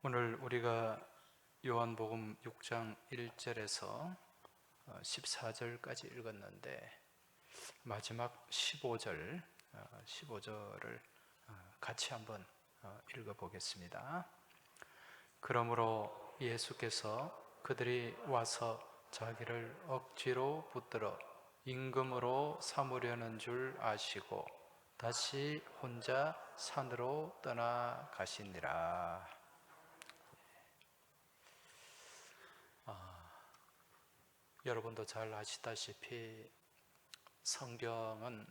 오늘 우리가 요한복음 6장 1절에서 14절까지 읽었는데 마지막 15절을 같이 한번 읽어보겠습니다. 그러므로 예수께서 그들이 와서 자기를 억지로 붙들어 임금으로 삼으려는 줄 아시고 다시 혼자 산으로 떠나가시니라. 여러분도 잘 아시다시피 성경은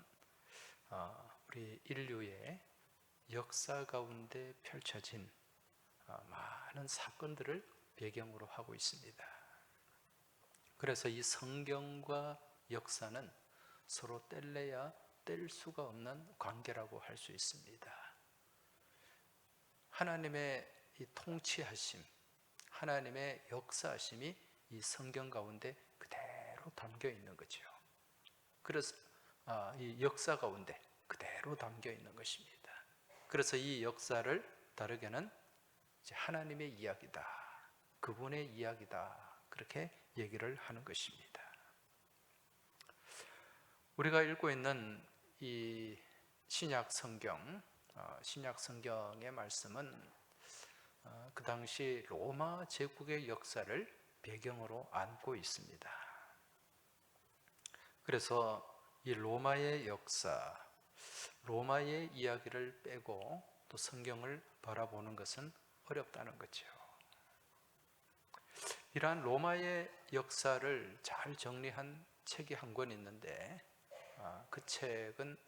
우리 인류의 역사 가운데 펼쳐진 많은 사건들을 배경으로 하고 있습니다. 그래서 이 성경과 역사는 서로 뗄래야 뗄 수가 없는 관계라고 할 수 있습니다. 하나님의 이 통치하심, 하나님의 역사하심이 이 성경 가운데 그대로 담겨 있는 거죠. 그래서 이 역사 가운데 그대로 담겨 있는 것입니다. 그래서 이 역사를 다르게는 이제 하나님의 이야기다, 그분의 이야기다, 그렇게 얘기를 하는 것입니다. 우리가 읽고 있는 이 신약 성경의 말씀은 그 당시 로마 제국의 역사를 배경으로 안고 있습니다. 그래서 이 로마의 역사, 로마의 이야기를 빼고 또 성경을 바라보는 것은 어렵다는 거죠. 이러한 로마의 역사를 잘 정리한 책이 한 권 있는데 그 책은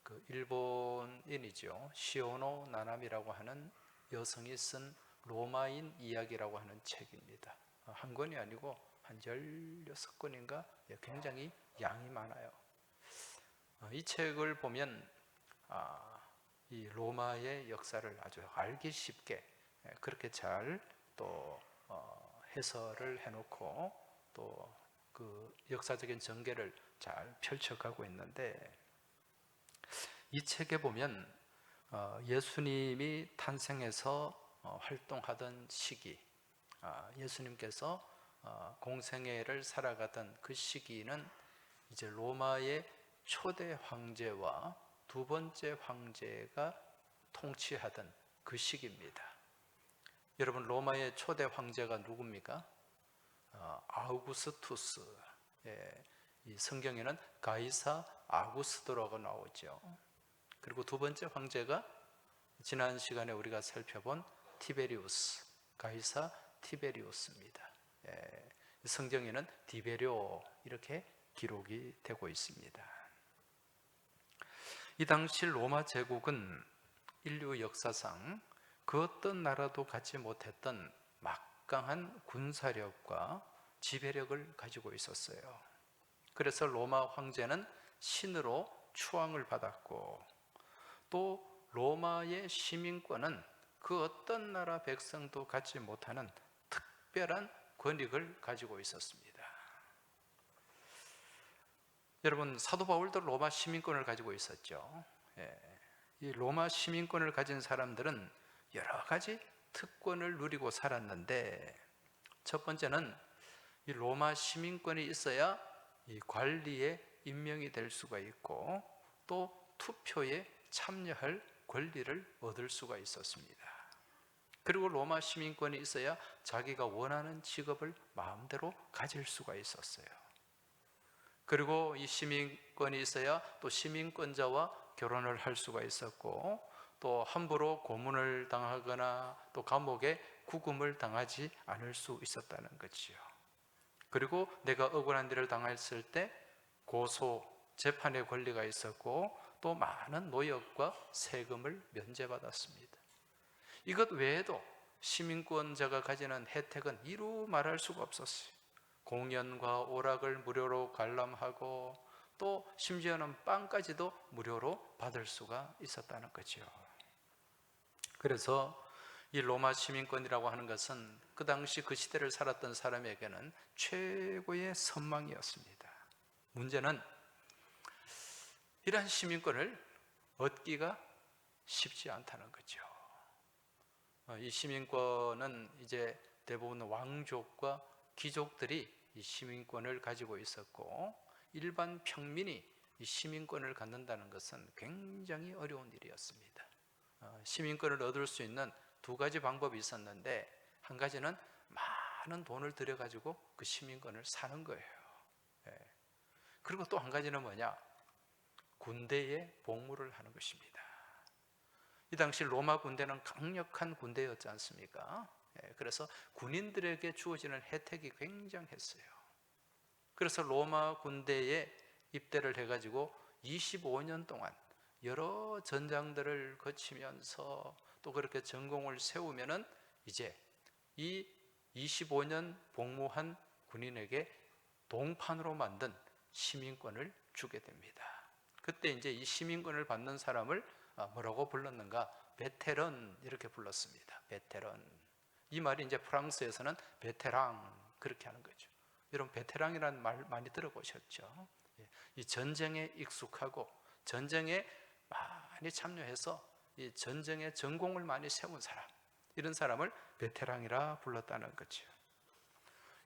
그 일본인이죠. 시오노 나나미라고 하는 여성이 쓴 로마인 이야기라고 하는 책입니다. 한 권이 아니고 한 16권인가 굉장히 양이 많아요. 이 책을 보면 이 로마의 역사를 아주 알기 쉽게 그렇게 잘 또 해설을 해놓고 또 그 역사적인 전개를 잘 펼쳐가고 있는데, 이 책에 보면 예수님이 탄생해서 활동하던 시기, 예수님께서 공생애를 살아가던 그 시기는 이제 로마의 초대 황제와 두 번째 황제가 통치하던 그 시기입니다. 여러분, 로마의 초대 황제가 누굽니까? 아우구스투스. 이 성경에는 가이사 아구스도라고 나오죠. 그리고 두 번째 황제가 지난 시간에 우리가 살펴본 티베리우스, 가이사 티베리우스입니다. 성경에는 디베료 이렇게 기록이 되고 있습니다. 이 당시 로마 제국은 인류 역사상 그 어떤 나라도 갖지 못했던 막강한 군사력과 지배력을 가지고 있었어요. 그래서 로마 황제는 신으로 추앙을 받았고, 또 로마의 시민권은 그 어떤 나라 백성도 갖지 못하는 특별한 권익을 가지고 있었습니다. 여러분, 사도 바울도 로마 시민권을 가지고 있었죠. 이 로마 시민권을 가진 사람들은 여러 가지 특권을 누리고 살았는데, 첫 번째는 이 로마 시민권이 있어야 이 관리에 임명이 될 수가 있고, 또 투표에 참여할 권리를 얻을 수가 있었습니다. 그리고 로마 시민권이 있어야 자기가 원하는 직업을 마음대로 가질 수가 있었어요. 그리고 이 시민권이 있어야 또 시민권자와 결혼을 할 수가 있었고, 또 함부로 고문을 당하거나 또 감옥에 구금을 당하지 않을 수 있었다는 거지요. 그리고 내가 억울한 일을 당했을 때 고소, 재판의 권리가 있었고, 또 많은 노역과 세금을 면제받았습니다. 이것 외에도 시민권자가 가지는 혜택은 이루 말할 수가 없었어요. 공연과 오락을 무료로 관람하고, 또 심지어는 빵까지도 무료로 받을 수가 있었다는 거죠. 그래서 이 로마 시민권이라고 하는 것은 그 당시 그 시대를 살았던 사람에게는 최고의 선망이었습니다. 문제는 이러한 시민권을 얻기가 쉽지 않다는 거죠. 이 시민권은 이제 대부분 왕족과 귀족들이 이 시민권을 가지고 있었고, 일반 평민이 이 시민권을 갖는다는 것은 굉장히 어려운 일이었습니다. 시민권을 얻을 수 있는 두 가지 방법이 있었는데, 한 가지는 많은 돈을 들여가지고 그 시민권을 사는 거예요. 그리고 또 한 가지는 뭐냐? 군대에 복무를 하는 것입니다. 이 당시 로마 군대는 강력한 군대였지 않습니까? 그래서 군인들에게 주어지는 혜택이 굉장했어요. 그래서 로마 군대에 입대를 해가지고 25년 동안 여러 전장들을 거치면서 또 그렇게 전공을 세우면은 이제 이 25년 복무한 군인에게 동판으로 만든 시민권을 주게 됩니다. 그때 이제 이 시민권을 받는 사람을 뭐라고 불렀는가? 베테런, 이렇게 불렀습니다. 베테런. 이 말이 이제 프랑스에서는 베테랑, 그렇게 하는 거죠. 여러분, 베테랑이라는 말 많이 들어보셨죠? 이 전쟁에 익숙하고 전쟁에 많이 참여해서 이 전쟁의 전공을 많이 세운 사람, 이런 사람을 베테랑이라 불렀다는 거죠.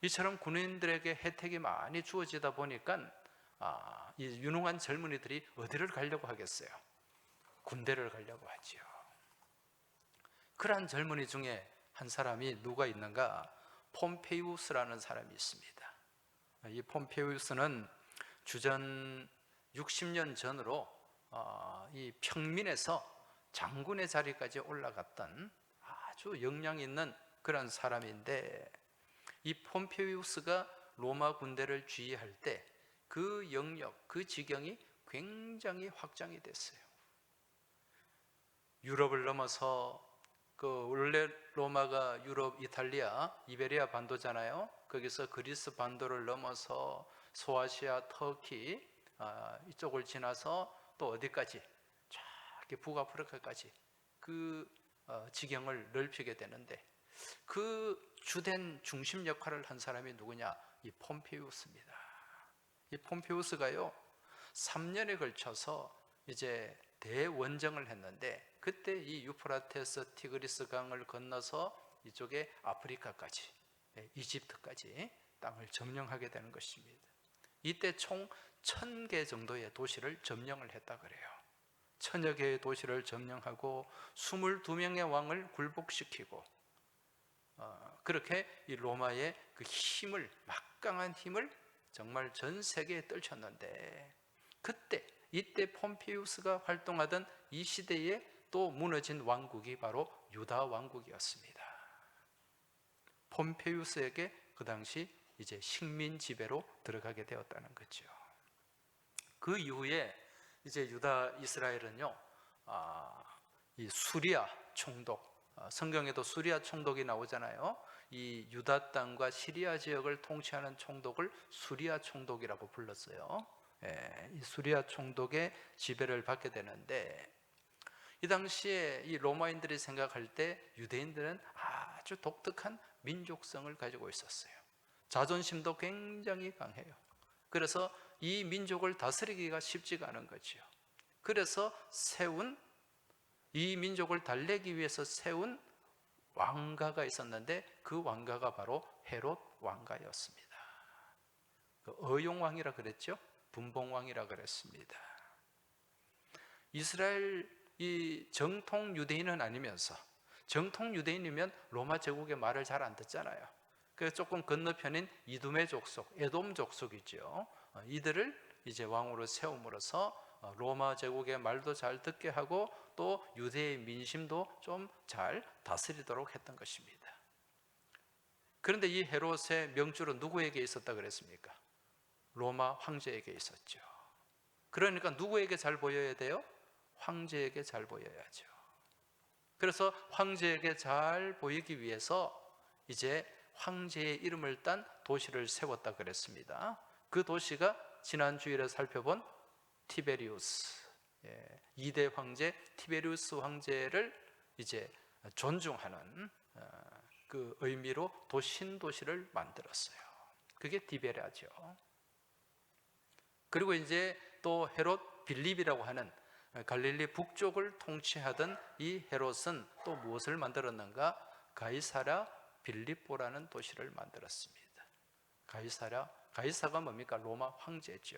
이처럼 군인들에게 혜택이 많이 주어지다 보니까 이 유능한 젊은이들이 어디를 가려고 하겠어요? 군대를 가려고 하지요. 그러한 젊은이 중에 한 사람이 누가 있는가? 폼페이우스라는 사람이 있습니다. 이 폼페이우스는 주전 60년 전으로 이 평민에서 장군의 자리까지 올라갔던 아주 역량 있는 그런 사람인데, 이 폼페이우스가 로마 군대를 지휘할 때 그 영역, 그 지경이 굉장히 확장이 됐어요. 유럽을 넘어서, 원래 로마가 유럽, 이탈리아, 이베리아 반도잖아요. 거기서 그리스 반도를 넘어서 소아시아, 터키 이쪽을 지나서 또 어디까지? 저기 북아프리카까지 그 지경을 넓히게 되는데, 그 주된 중심 역할을 한 사람이 누구냐? 이 폼페이우스입니다. 이 폼페이우스가요 3년에 걸쳐서 이제 대원정을 했는데, 그때 이 유프라테스 티그리스 강을 건너서 이쪽에 아프리카까지, 이집트까지 땅을 점령하게 되는 것입니다. 이때 총 1000개 정도의 도시를 점령을 했다 그래요. 1000여 개의 도시를 점령하고 22명의 왕을 굴복시키고, 그렇게 이 로마의 그 힘을, 막강한 힘을 정말 전 세계에 떨쳤는데, 이때 폼페이우스가 활동하던 이 시대에 또 무너진 왕국이 바로 유다 왕국이었습니다. 폼페이우스에게 그 당시 이제 식민 지배로 들어가게 되었다는 거죠. 그 이후에 이제 유다 이스라엘은요, 이 수리아 총독, 성경에도 수리아 총독이 나오잖아요. 이 유다 땅과 시리아 지역을 통치하는 총독을 수리아 총독이라고 불렀어요. 이 수리아 총독의 지배를 받게 되는데, 이 당시에 이 로마인들이 생각할 때 유대인들은 아주 독특한 민족성을 가지고 있었어요. 자존심도 굉장히 강해요. 그래서 이 민족을 다스리기가 쉽지가 않은 거죠. 그래서 이 민족을 달래기 위해서 세운 왕가가 있었는데, 그 왕가가 바로 헤롯 왕가였습니다. 어용왕이라 그랬죠. 분봉왕이라 그랬습니다. 이스라엘 이 정통 유대인은 아니면서, 정통 유대인이면 로마 제국의 말을 잘 안 듣잖아요. 그래서 조금 건너편인 이두메 족속, 에돔 족속이죠. 이들을 이제 왕으로 세움으로써 로마 제국의 말도 잘 듣게 하고 또 유대의 민심도 좀 잘 다스리도록 했던 것입니다. 그런데 이 헤롯의 명주는 누구에게 있었다 그랬습니까? 로마 황제에게 있었죠. 그러니까 누구에게 잘 보여야 돼요? 황제에게 잘 보여야죠. 그래서 황제에게 잘 보이기 위해서 이제 황제의 이름을 딴 도시를 세웠다 그랬습니다. 그 도시가 지난 주일에 살펴본 티베리우스, 2대 황제 티베리우스 황제를 이제 존중하는 그 의미로 신도시를 만들었어요. 그게 디베라죠. 그리고 이제 또 헤롯 빌립이라고 하는 갈릴리 북쪽을 통치하던 이 헤롯은 또 무엇을 만들었는가? 가이사랴 빌립보라는 도시를 만들었습니다. 가이사가 뭡니까? 로마 황제죠.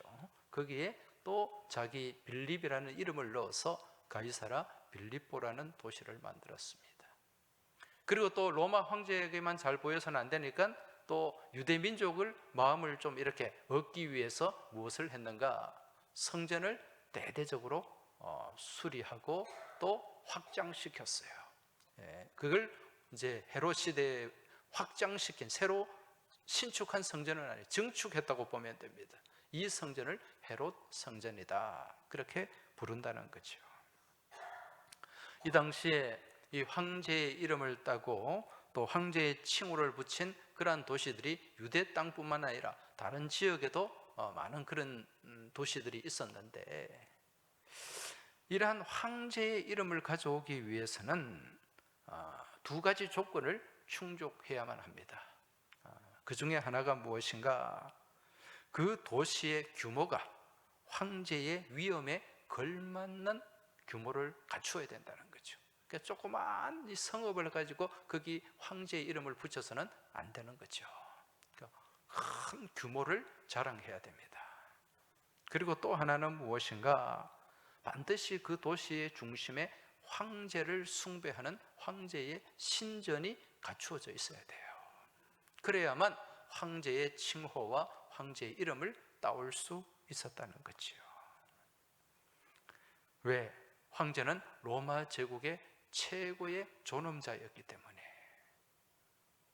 거기에 또 자기 빌립이라는 이름을 넣어서 가이사랴 빌립보라는 도시를 만들었습니다. 그리고 또 로마 황제에게만 잘 보여서는 안 되니까 또 유대 민족을 마음을 좀 이렇게 얻기 위해서 무엇을 했는가? 성전을 대대적으로 수리하고 또 확장시켰어요. 그걸 이제 헤롯 시대에 확장시킨 새로 신축한 성전은 아니에요. 증축했다고 보면 됩니다. 이 성전을 헤롯 성전이다, 그렇게 부른다는 거죠. 이 당시에 이 황제의 이름을 따고 또 황제의 칭호를 붙인 그러한 도시들이 유대 땅뿐만 아니라 다른 지역에도 많은 그런 도시들이 있었는데, 이러한 황제의 이름을 가져오기 위해서는 두 가지 조건을 충족해야만 합니다. 그 중에 하나가 무엇인가? 그 도시의 규모가 황제의 위엄에 걸맞는 규모를 갖추어야 된다는 거죠. 그러니까 조그만 이 성읍을 가지고 거기 황제의 이름을 붙여서는 안 되는 거죠. 그러니까 큰 규모를 자랑해야 됩니다. 그리고 또 하나는 무엇인가? 반드시 그 도시의 중심에 황제를 숭배하는 황제의 신전이 갖추어져 있어야 돼요. 그래야만 황제의 칭호와 황제의 이름을 따올 수 있었다는 거죠. 왜? 황제는 로마 제국의 최고의 존엄자였기 때문에.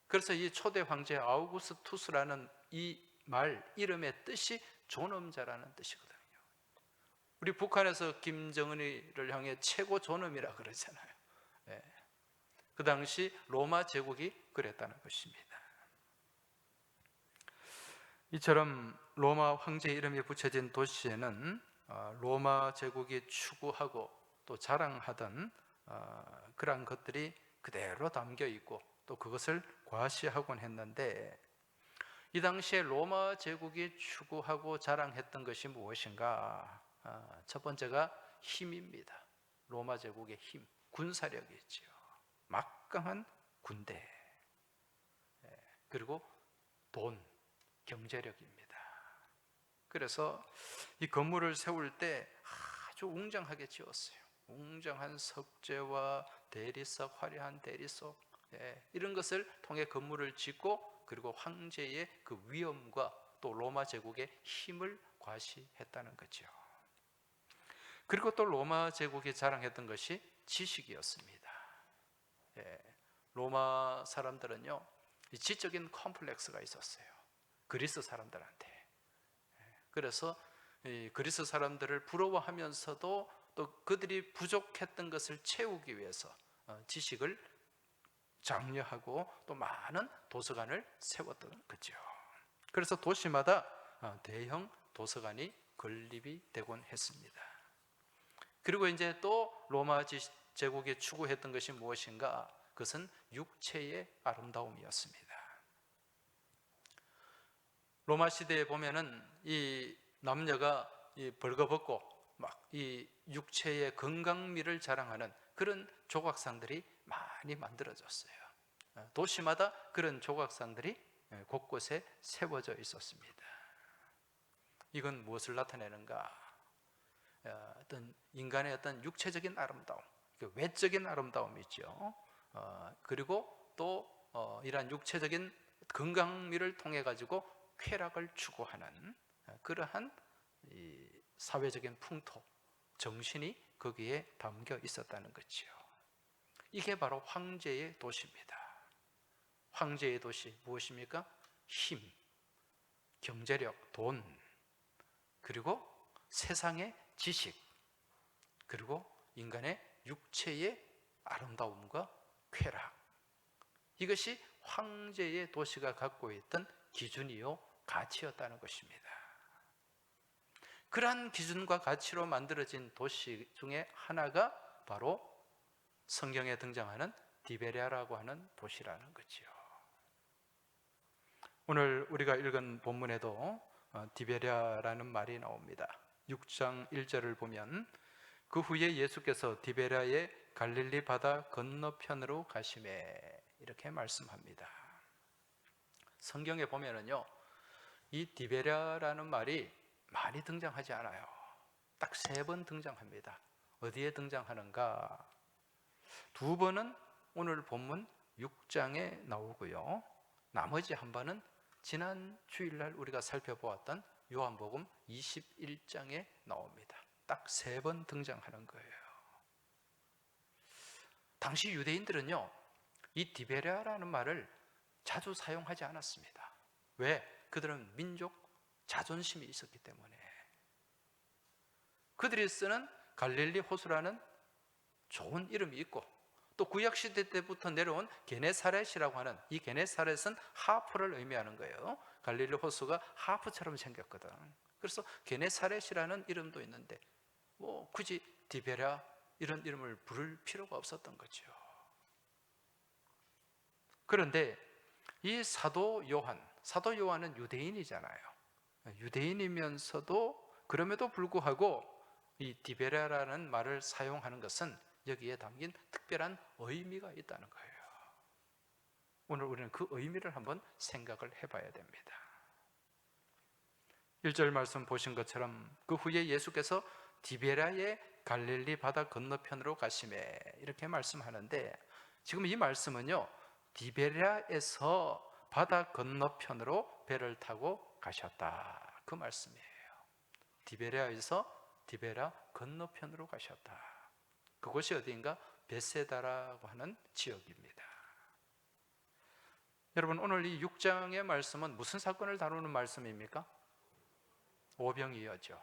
그래서 이 초대 황제 아우구스투스라는 이 말 이름의 뜻이 존엄자라는 뜻이거든요. 우리 북한에서 김정은이를 향해 최고 존엄이라 그러잖아요. 그 당시 로마 제국이 그랬다는 것입니다. 이처럼 로마 황제 이름이 붙여진 도시에는 로마 제국이 추구하고 또 자랑하던 그러한 것들이 그대로 담겨 있고 또 그것을 과시하곤 했는데, 이 당시에 로마 제국이 추구하고 자랑했던 것이 무엇인가? 첫 번째가 힘입니다. 로마 제국의 힘, 군사력이죠. 막강한 군대, 그리고 돈, 경제력입니다. 그래서 이 건물을 세울 때 아주 웅장하게 지었어요. 웅장한 석재와 대리석, 화려한 대리석, 이런 것을 통해 건물을 짓고, 그리고 황제의 그 위엄과 또 로마 제국의 힘을 과시했다는 거죠. 그리고 또 로마 제국이 자랑했던 것이 지식이었습니다. 로마 사람들은요, 이 지적인 컴플렉스가 있었어요. 그리스 사람들한테. 그래서 이 그리스 사람들을 부러워하면서도 또 그들이 부족했던 것을 채우기 위해서 지식을 장려하고 또 많은 도서관을 세웠던 거죠. 그래서 도시마다 대형 도서관이 건립이 되곤 했습니다. 그리고 이제 또 로마 제국이 추구했던 것이 무엇인가? 그것은 육체의 아름다움이었습니다. 로마 시대에 보면은 이 남녀가 벌거벗고 막 이 육체의 건강미를 자랑하는 그런 조각상들이 많이 만들어졌어요. 도시마다 그런 조각상들이 곳곳에 세워져 있었습니다. 이건 무엇을 나타내는가? 어떤 인간의 어떤 육체적인 아름다움, 외적인 아름다움이죠. 그리고 또 이러한 육체적인 건강미를 통해 가지고 쾌락을 추구하는 그러한 이 사회적인 풍토, 정신이 거기에 담겨 있었다는 거죠. 이게 바로 황제의 도시입니다. 황제의 도시 무엇입니까? 힘, 경제력, 돈, 그리고 세상의 지식, 그리고 인간의 육체의 아름다움과 쾌락. 이것이 황제의 도시가 갖고 있던 기준이요, 가치였다는 것입니다. 그러한 기준과 가치로 만들어진 도시 중에 하나가 바로 성경에 등장하는 디베랴라고 하는 도시라는 거죠. 오늘 우리가 읽은 본문에도 디베랴라는 말이 나옵니다. 6장 1절을 보면 그 후에 예수께서 디베랴의 갈릴리 바다 건너편으로 가시매 이렇게 말씀합니다. 성경에 보면은요, 이 디베랴라는 말이 많이 등장하지 않아요. 딱 3번 등장합니다. 어디에 등장하는가? 2번은 오늘 본문 6장에 나오고요. 나머지 한 번은 지난 주일날 우리가 살펴보았던 요한복음 21장에 나옵니다. 딱 3번 등장하는 거예요. 당시 유대인들은요, 이 디베랴라는 말을 자주 사용하지 않았습니다. 왜? 그들은 민족 자존심이 있었기 때문에. 그들이 쓰는 갈릴리 호수라는 좋은 이름이 있고, 또 구약시대 때부터 내려온 게네사렛이라고 하는, 이 게네사렛은 하프를 의미하는 거예요. 갈릴리 호수가 하프처럼 생겼거든. 그래서 게네사렛이라는 이름도 있는데 굳이 디베랴 이런 이름을 부를 필요가 없었던 거죠. 그런데 이 사도 요한은 유대인이잖아요. 유대인이면서도 그럼에도 불구하고 이 디베랴라는 말을 사용하는 것은 여기에 담긴 특별한 의미가 있다는 거예요. 오늘 우리는 그 의미를 한번 생각을 해봐야 됩니다. 1절 말씀 보신 것처럼 그 후에 예수께서 디베랴의 갈릴리 바다 건너편으로 가시매 이렇게 말씀하는데, 지금 이 말씀은요, 디베랴에서 바다 건너편으로 배를 타고 가셨다, 그 말씀이에요. 디베랴에서 디베랴 건너편으로 가셨다. 그곳이 어디인가? 베세다라고 하는 지역입니다. 여러분, 오늘 이 6장의 말씀은 무슨 사건을 다루는 말씀입니까? 오병이어죠.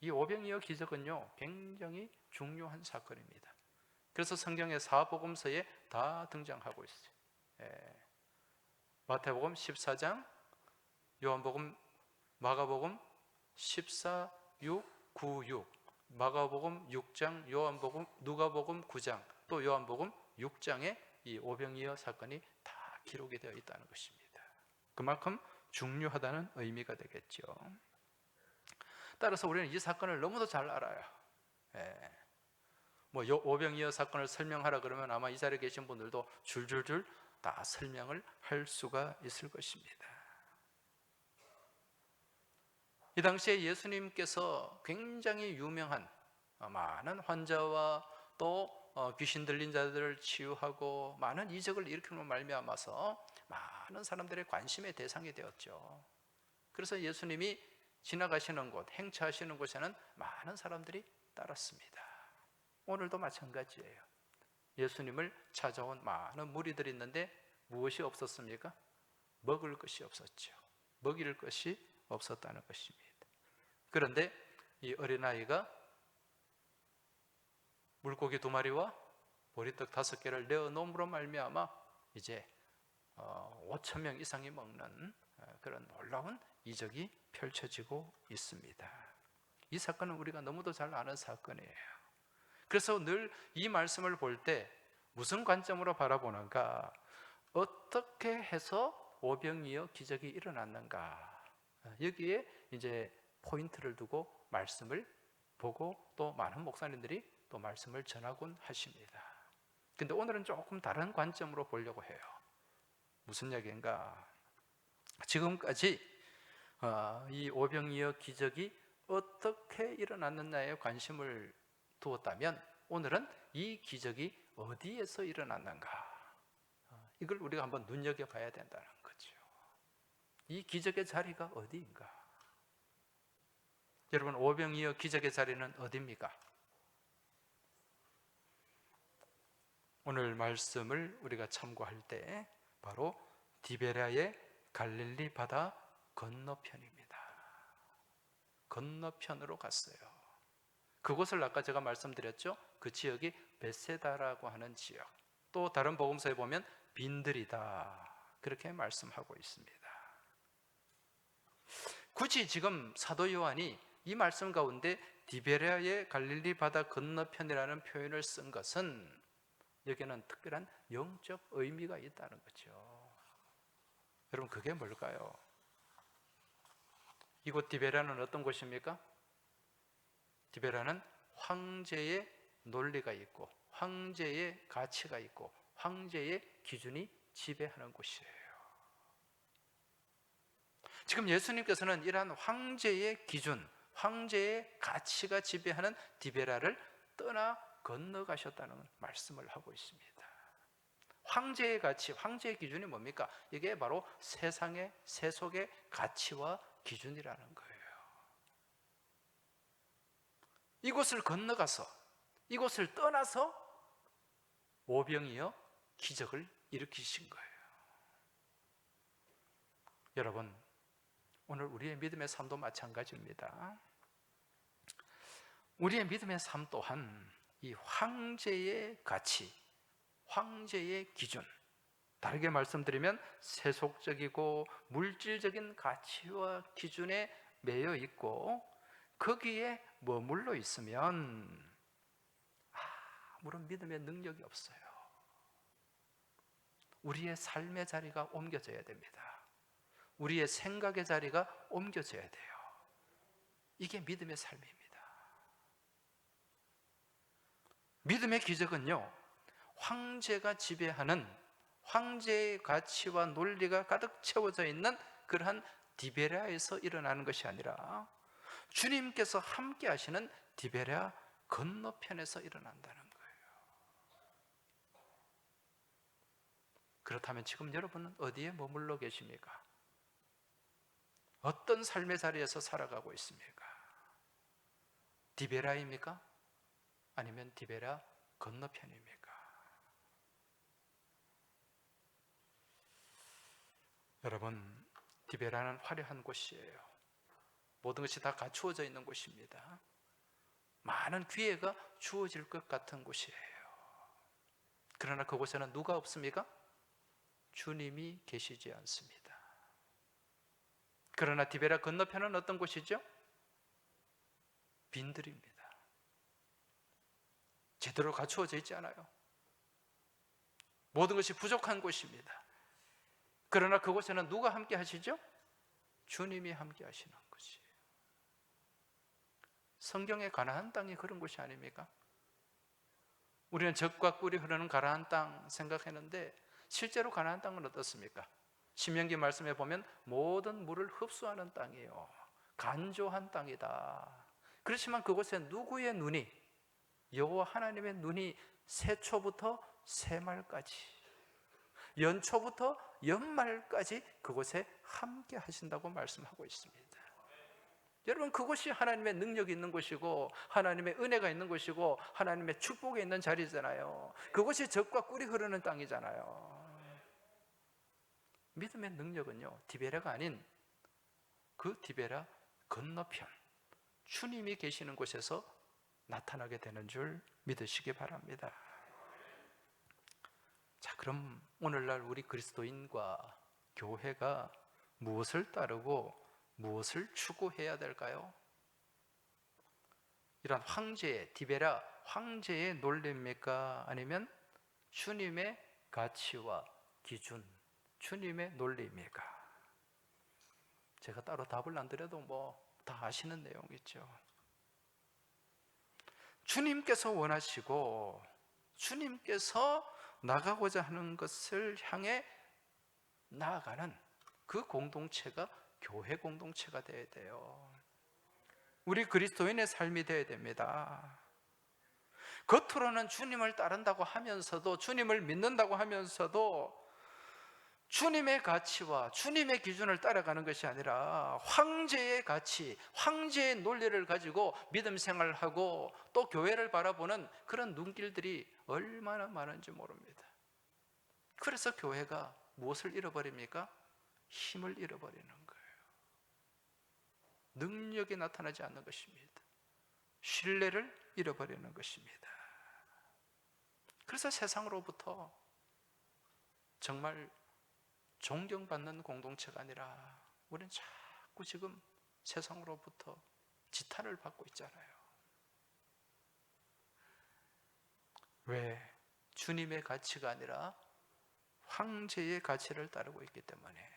이 오병이어 기적은요, 굉장히 중요한 사건입니다. 그래서 성경의 사복음서에 다 등장하고 있어요. 마태복음 14장, 요한복음, 마가복음 14, 6, 9, 6, 마가복음 6장, 요한복음, 누가복음 9장, 또 요한복음 6장에 이 오병이어 사건이 다 기록이 되어 있다는 것입니다. 그만큼 중요하다는 의미가 되겠죠. 따라서 우리는 이 사건을 너무도 잘 알아요. 오병이어 사건을 설명하라 그러면 아마 이 자리에 계신 분들도 줄줄줄 다 설명을 할 수가 있을 것입니다. 이 당시에 예수님께서 굉장히 유명한 많은 환자와 또 귀신 들린 자들을 치유하고 많은 이적을 일으키는 말미암아서 많은 사람들의 관심의 대상이 되었죠. 그래서 예수님이 지나가시는 곳, 행차하시는 곳에는 많은 사람들이 따랐습니다. 오늘도 마찬가지예요. 예수님을 찾아온 많은 무리들이 있는데 무엇이 없었습니까? 먹을 것이 없었죠. 먹일 것이 없었다는 것입니다. 그런데 이 어린아이가 물고기 2마리와 보리떡 5개를 내어놓음으로 말미암아 이제 5,000명 이상이 먹는 그런 놀라운 이적이 펼쳐지고 있습니다. 이 사건은 우리가 너무도 잘 아는 사건이에요. 그래서 늘 이 말씀을 볼 때 무슨 관점으로 바라보는가? 어떻게 해서 오병이어 기적이 일어났는가? 여기에 이제 포인트를 두고 말씀을 보고 또 많은 목사님들이 또 말씀을 전하곤 하십니다. 근데 오늘은 조금 다른 관점으로 보려고 해요. 무슨 얘기인가? 지금까지 이 오병이어 기적이 어떻게 일어났느냐에 관심을 두었다면 오늘은 이 기적이 어디에서 일어났는가? 이걸 우리가 한번 눈여겨봐야 된다는 거죠. 이 기적의 자리가 어디인가? 여러분, 오병이어 기적의 자리는 어디입니까? 오늘 말씀을 우리가 참고할 때 바로 디베랴의 갈릴리 바다 건너편입니다. 건너편으로 갔어요. 그곳을 아까 제가 말씀드렸죠? 그 지역이 베세다라고 하는 지역. 또 다른 복음서에 보면 빈들이다, 그렇게 말씀하고 있습니다. 굳이 지금 사도 요한이 이 말씀 가운데 디베랴의 갈릴리 바다 건너편이라는 표현을 쓴 것은 여기에는 특별한 영적 의미가 있다는 거죠. 여러분, 그게 뭘까요? 이곳 디베랴는 어떤 곳입니까? 디베랴는 황제의 논리가 있고 황제의 가치가 있고 황제의 기준이 지배하는 곳이에요. 지금 예수님께서는 이러한 황제의 기준, 황제의 가치가 지배하는 디베라를 떠나 건너가셨다는 말씀을 하고 있습니다. 황제의 가치, 황제의 기준이 뭡니까? 이게 바로 세상의 세속의 가치와 기준이라는 거예요. 이곳을 건너가서, 이곳을 떠나서 오병이어 기적을 일으키신 거예요. 여러분, 오늘 우리의 믿음의 삶도 마찬가지입니다. 우리의 믿음의 삶 또한 이 황제의 가치, 황제의 기준, 다르게 말씀드리면 세속적이고 물질적인 가치와 기준에 매여 있고 거기에 머물러 있으면 아무런 믿음의 능력이 없어요. 우리의 삶의 자리가 옮겨져야 됩니다. 우리의 생각의 자리가 옮겨져야 돼요. 이게 믿음의 삶입니다. 믿음의 기적은요, 황제가 지배하는 황제의 가치와 논리가 가득 채워져 있는 그러한 디베라에서 일어나는 것이 아니라 주님께서 함께 하시는 디베라 건너편에서 일어난다는 거예요. 그렇다면 지금 여러분은 어디에 머물러 계십니까? 어떤 삶의 자리에서 살아가고 있습니까? 디베라입니까? 아니면 디베라 건너편입니까? 여러분, 디베라는 화려한 곳이에요. 모든 것이 다 갖추어져 있는 곳입니다. 많은 기회가 주어질 것 같은 곳이에요. 그러나 그곳에는 누가 없습니까? 주님이 계시지 않습니다. 그러나 디베라 건너편은 어떤 곳이죠? 빈들입니다. 제대로 갖추어져 있지 않아요. 모든 것이 부족한 곳입니다. 그러나 그곳에는 누가 함께 하시죠? 주님이 함께 하시는 것이에요. 성경의 가나안 땅이 그런 곳이 아닙니까? 우리는 젖과 꿀이 흐르는 가나안 땅 생각했는데 실제로 가나안 땅은 어떻습니까? 신명기 말씀에 보면 모든 물을 흡수하는 땅이에요. 간조한 땅이다. 그렇지만 그곳에 누구의 눈이, 여호와 하나님의 눈이 새초부터 새말까지, 연초부터 연말까지 그곳에 함께 하신다고 말씀하고 있습니다. 여러분, 그곳이 하나님의 능력이 있는 곳이고 하나님의 은혜가 있는 곳이고 하나님의 축복이 있는 자리잖아요. 그곳이 젖과 꿀이 흐르는 땅이잖아요. 믿음의 능력은요, 디베라가 아닌 그 디베라 건너편 주님이 계시는 곳에서 나타나게 되는 줄 믿으시기 바랍니다. 자, 그럼 오늘날 우리 그리스도인과 교회가 무엇을 따르고 무엇을 추구해야 될까요? 이런 황제의, 디베라 황제의 논리입니까? 아니면 주님의 가치와 기준, 주님의 논리입니까? 제가 따로 답을 안 드려도 뭐 다 아시는 내용이죠. 주님께서 원하시고 주님께서 나가고자 하는 것을 향해 나아가는 그 공동체가 교회 공동체가 되어야 돼요. 우리 그리스도인의 삶이 되어야 됩니다. 겉으로는 주님을 따른다고 하면서도, 주님을 믿는다고 하면서도 주님의 가치와 주님의 기준을 따라가는 것이 아니라 황제의 가치, 황제의 논리를 가지고 믿음 생활을 하고 또 교회를 바라보는 그런 눈길들이 얼마나 많은지 모릅니다. 그래서 교회가 무엇을 잃어버립니까? 힘을 잃어버리는 거예요. 능력이 나타나지 않는 것입니다. 신뢰를 잃어버리는 것입니다. 그래서 세상으로부터 정말 존경받는 공동체가 아니라 우리는 자꾸 지금 세상으로부터 지탄을 받고 있잖아요. 왜? 주님의 가치가 아니라 황제의 가치를 따르고 있기 때문에.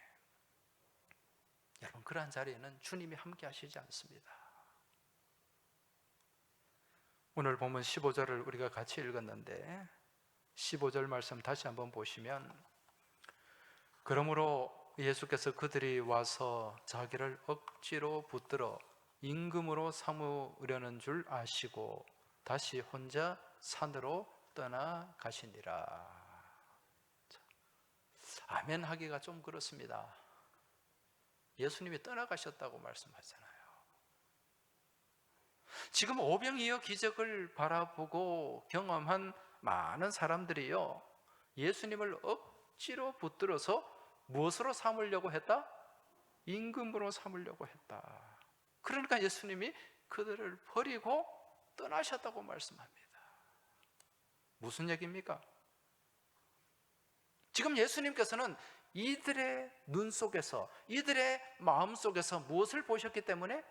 여러분, 그러한 자리에는 주님이 함께 하시지 않습니다. 오늘 본문 15절을 우리가 같이 읽었는데 15절 말씀 다시 한번 보시면, 그러므로 예수께서 그들이 와서 자기를 억지로 붙들어 임금으로 삼으려는 줄 아시고 다시 혼자 산으로 떠나가시니라. 아멘 하기가 좀 그렇습니다. 예수님이 떠나가셨다고 말씀하잖아요. 지금 오병이어 기적을 바라보고 경험한 많은 사람들이요, 예수님을 억지로 붙들어서 무엇으로 삼으려고 했다? 임금으로 삼으려고 했다. 그러니까 예수님이 그들을 버리고 떠나셨다고 말씀합니다. 무슨 얘기입니까? 지금 예수님께서는 이들의 눈 속에서, 이들의 마음 속에서 무엇을 보셨기 때문에?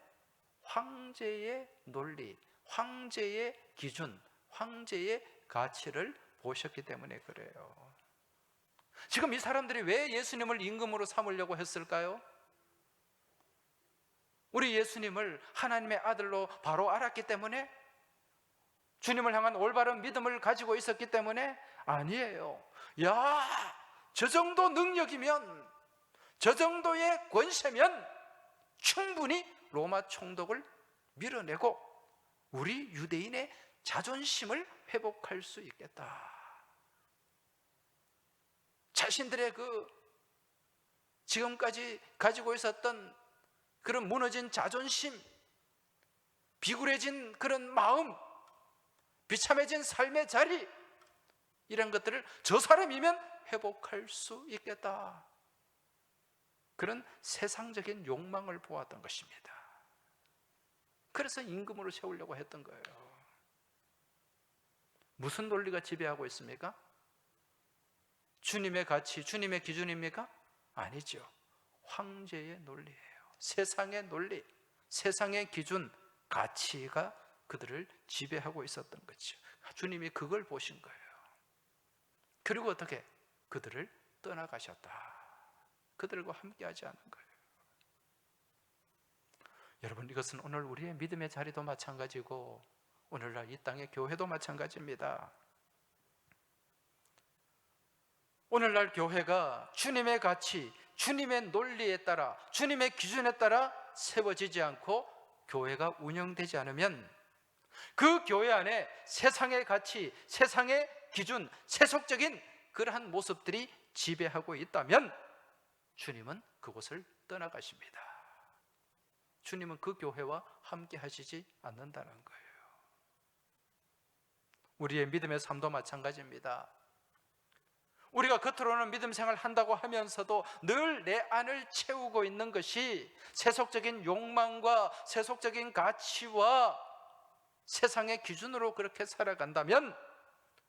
황제의 논리, 황제의 기준, 황제의 가치를 보셨기 때문에 그래요. 지금 이 사람들이 왜 예수님을 임금으로 삼으려고 했을까요? 우리 예수님을 하나님의 아들로 바로 알았기 때문에? 주님을 향한 올바른 믿음을 가지고 있었기 때문에? 아니에요. 야, 저 정도 능력이면, 저 정도의 권세면 충분히 로마 총독을 밀어내고 우리 유대인의 자존심을 회복할 수 있겠다. 자신들의 지금까지 가지고 있었던 그런 무너진 자존심, 비굴해진 그런 마음, 비참해진 삶의 자리, 이런 것들을 저 사람이면 회복할 수 있겠다. 그런 세상적인 욕망을 보았던 것입니다. 그래서 임금으로 세우려고 했던 거예요. 무슨 논리가 지배하고 있습니까? 주님의 가치, 주님의 기준입니까? 아니죠. 황제의 논리예요. 세상의 논리, 세상의 기준, 가치가 그들을 지배하고 있었던 거죠. 주님이 그걸 보신 거예요. 그리고 어떻게? 그들을 떠나가셨다. 그들과 함께하지 않은 거예요. 여러분, 이것은 오늘 우리의 믿음의 자리도 마찬가지고 오늘날 이 땅의 교회도 마찬가지입니다. 오늘날 교회가 주님의 가치, 주님의 논리에 따라, 주님의 기준에 따라 세워지지 않고 교회가 운영되지 않으면 그 교회 안에 세상의 가치, 세상의 기준, 세속적인 그러한 모습들이 지배하고 있다면 주님은 그곳을 떠나가십니다. 주님은 그 교회와 함께 하시지 않는다는 거예요. 우리의 믿음의 삶도 마찬가지입니다. 우리가 겉으로는 믿음 생활 한다고 하면서도 늘 내 안을 채우고 있는 것이 세속적인 욕망과 세속적인 가치와 세상의 기준으로 그렇게 살아간다면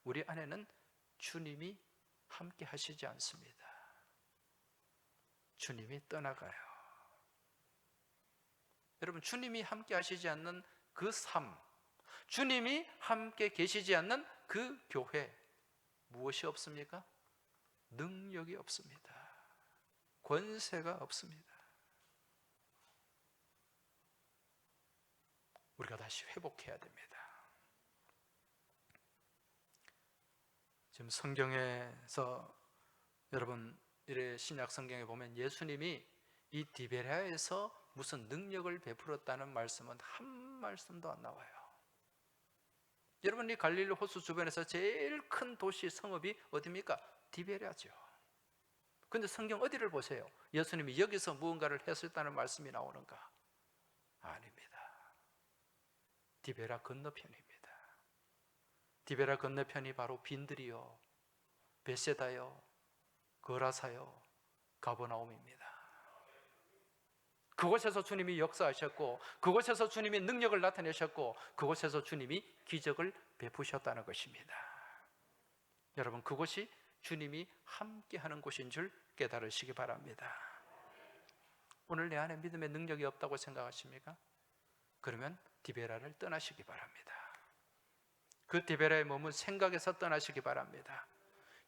우리 안에는 주님이 함께 하시지 않습니다. 주님이 떠나가요. 여러분, 주님이 함께 하시지 않는 그 삶, 주님이 함께 계시지 않는 그 교회, 무엇이 없습니까? 능력이 없습니다. 권세가 없습니다. 우리가 다시 회복해야 됩니다. 지금 성경에서 여러분, 이래 신약 성경에 보면 예수님이 이 디베랴에서 무슨 능력을 베풀었다는 말씀은 한 말씀도 안 나와요. 여러분, 이 갈릴리 호수 주변에서 제일 큰 도시 성읍이 어디입니까? 디베랴죠. 근데 성경 어디를 보세요? 예수님이 여기서 무언가를 했었다는 말씀이 나오는가? 아닙니다. 디베랴 건너편입니다. 디베랴 건너편이 바로 빈들이요, 베세다요, 거라사요, 가버나움입니다. 그곳에서 주님이 역사하셨고, 그곳에서 주님이 능력을 나타내셨고, 그곳에서 주님이 기적을 베푸셨다는 것입니다. 여러분, 그곳이 주님이 함께하는 곳인 줄 깨달으시기 바랍니다. 오늘 내 안에 믿음의 능력이 없다고 생각하십니까? 그러면 디베랴를 떠나시기 바랍니다. 그 디베랴의 몸은 생각에서 떠나시기 바랍니다.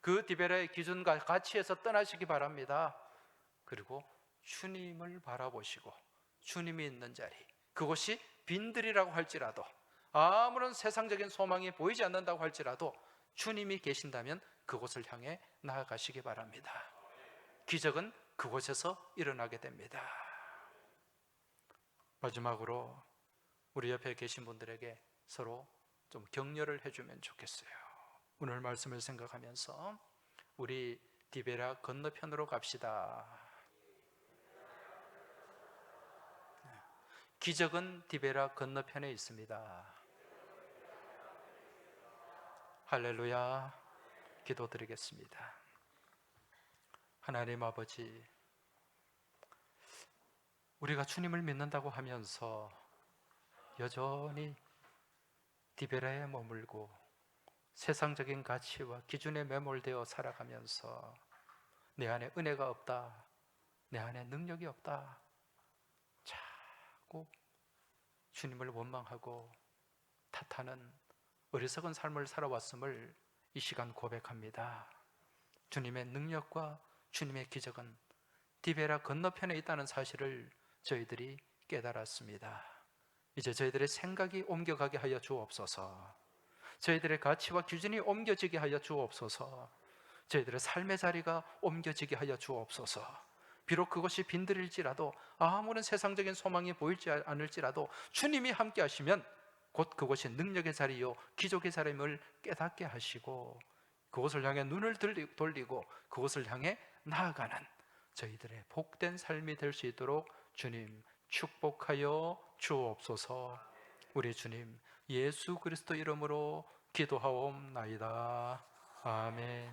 그 디베랴의 기준과 가치에서 떠나시기 바랍니다. 그리고 주님을 바라보시고 주님이 있는 자리, 그곳이 빈들이라고 할지라도 아무런 세상적인 소망이 보이지 않는다고 할지라도 주님이 계신다면 그곳을 향해 나아가시기 바랍니다. 기적은 그곳에서 일어나게 됩니다. 마지막으로 우리 옆에 계신 분들에게 서로 좀 격려를 해주면 좋겠어요. 오늘 말씀을 생각하면서 우리 디베라 건너편으로 갑시다. 기적은 디베라 건너편에 있습니다. 할렐루야. 기도드리겠습니다. 하나님 아버지, 우리가 주님을 믿는다고 하면서 여전히 디베라에 머물고 세상적인 가치와 기준에 매몰되어 살아가면서 내 안에 은혜가 없다, 내 안에 능력이 없다, 자꾸 주님을 원망하고 탓하는 어리석은 삶을 살아왔음을 이 시간 고백합니다. 주님의 능력과 주님의 기적은 디베라 건너편에 있다는 사실을 저희들이 깨달았습니다. 이제 저희들의 생각이 옮겨가게 하여 주옵소서. 저희들의 가치와 기준이 옮겨지게 하여 주옵소서. 저희들의 삶의 자리가 옮겨지게 하여 주옵소서. 비록 그것이 빈들일지라도, 아무런 세상적인 소망이 보이지 않을지라도 주님이 함께 하시면 곧 그것이 능력의 자리요 기적의 자리임을 깨닫게 하시고 그것을 향해 눈을 돌리고 그것을 향해 나아가는 저희들의 복된 삶이 될 수 있도록 주님 축복하여 주옵소서. 우리 주님 예수 그리스도 이름으로 기도하옵나이다. 아멘.